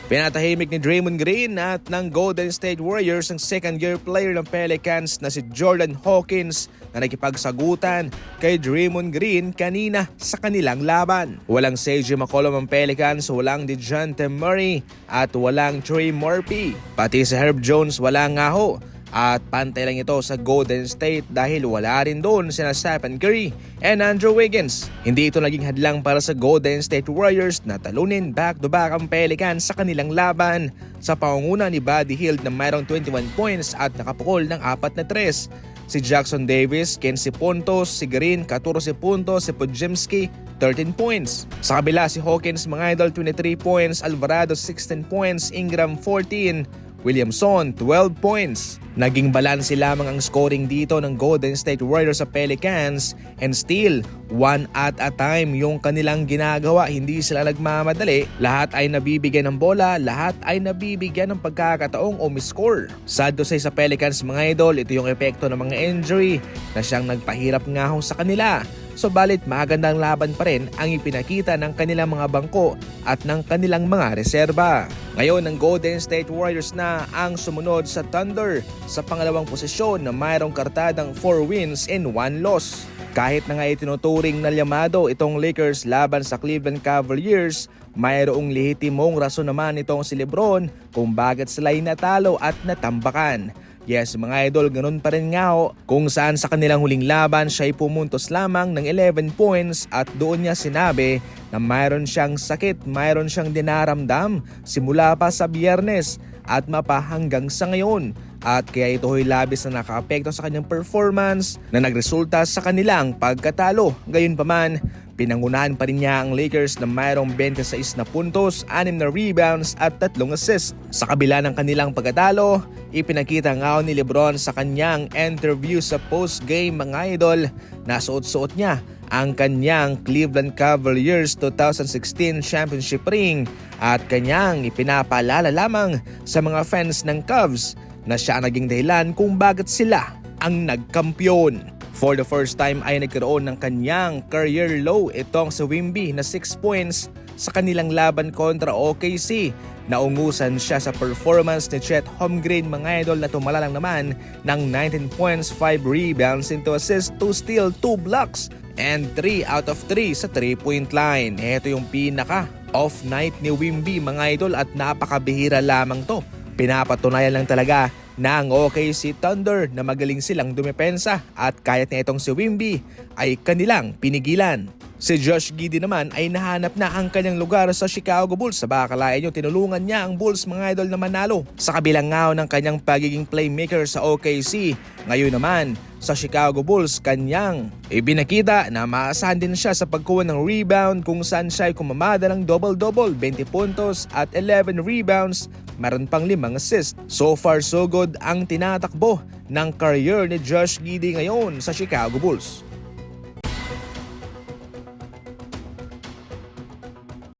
Pinatahimik ni Draymond Green at ng Golden State Warriors ang second-year player ng Pelicans na si Jordan Hawkins na nakipagsagutan kay Draymond Green kanina sa kanilang laban. Walang CJ McCollum ang Pelicans, walang DeJounte Murray at walang Trey Murphy. Pati si Herb Jones wala nga ho. At pantay lang ito sa Golden State dahil wala rin doon sina Stephen Curry and Andrew Wiggins. Hindi ito naging hadlang para sa Golden State Warriors na talunin back-to-back ang Pelicans sa kanilang laban sa pangunguna ni Buddy Hield na mayroong 21 points at nakapukol ng 4 na 3. Si Jackson Davis, 15 puntos, si Green, 14 puntos, si Podziemski, 13 points. Sa kabila si Hawkins mga idol 23 points, Alvarado 16 points, Ingram 14, Williamson 12 points. Naging balanse lamang ang scoring dito ng Golden State Warriors sa Pelicans and still one at a time yung kanilang ginagawa. Hindi sila nagmamadali. Lahat ay nabibigyan ng bola, lahat ay nabibigyan ng pagkakataong umiscore. Sad to say sa Pelicans mga idol, ito yung epekto ng mga injury na siyang nagpahirap nga ho sa kanila. Subalit magandang laban pa rin ang ipinakita ng kanilang mga bangko at ng kanilang mga reserba. Ngayon ang Golden State Warriors na ang sumunod sa Thunder sa pangalawang posisyon na mayroong kartadang 4 wins and 1 loss. Kahit na nga itinuturing na lyamado itong Lakers laban sa Cleveland Cavaliers, mayroong lehitimong rason naman itong si LeBron kung bakit sila'y natalo at natambakan. Yes mga idol, ganun pa rin nga ho, kung saan sa kanilang huling laban siya ay pumuntos lamang ng 11 points at doon niya sinabi na mayroon siyang sakit, mayroon siyang dinaramdam simula pa sa Biyernes at mapa hanggang sa ngayon. At kaya ito ay labis na nakaapekto sa kanyang performance na nagresulta sa kanilang pagkatalo. Gayunpaman, pinangunahan pa rin niya ang Lakers na mayroong 26 na puntos, 6 na rebounds at 3 assists. Sa kabila ng kanilang pagkatalo, ipinakita nga ni LeBron sa kanyang interview sa post-game mga idol na suot-suot niya ang kanyang Cleveland Cavaliers 2016 championship ring at kanyang ipinapaalala lamang sa mga fans ng Cavs na siya ang naging dahilan kung bakit sila ang nagkampiyon. For the first time ay nagkaroon ng kanyang career low itong si Wemby na 6 points sa kanilang laban kontra OKC. Naungusan siya sa performance ni Chet Holmgren mga idol na tumala lang naman ng 19 points, 5 rebounds, 2 assists, 2 steals, 2 blocks and 3 out of 3 sa 3-point line. Ito yung pinaka off night ni Wemby mga idol at napakabihira lamang to. Pinapatunayan lang talaga na ang OKC Thunder na magaling silang dumepensa at kahit na itong si Wemby ay kanilang pinigilan. Si Josh Giddey naman ay nahanap na ang kanyang lugar sa Chicago Bulls. Sa bakalain nyo, tinulungan niya ang Bulls mga idol na manalo. Sa kabilang ngaw ng kanyang pagiging playmaker sa OKC, ngayon naman sa Chicago Bulls kanyang ibinakita na maasahan din siya sa pagkuha ng rebound kung saan siya ay kumamada ng double-double, 20 puntos at 11 rebounds, meron pang 5 assists. So far so good ang tinatakbo ng career ni Josh Giddey ngayon sa Chicago Bulls.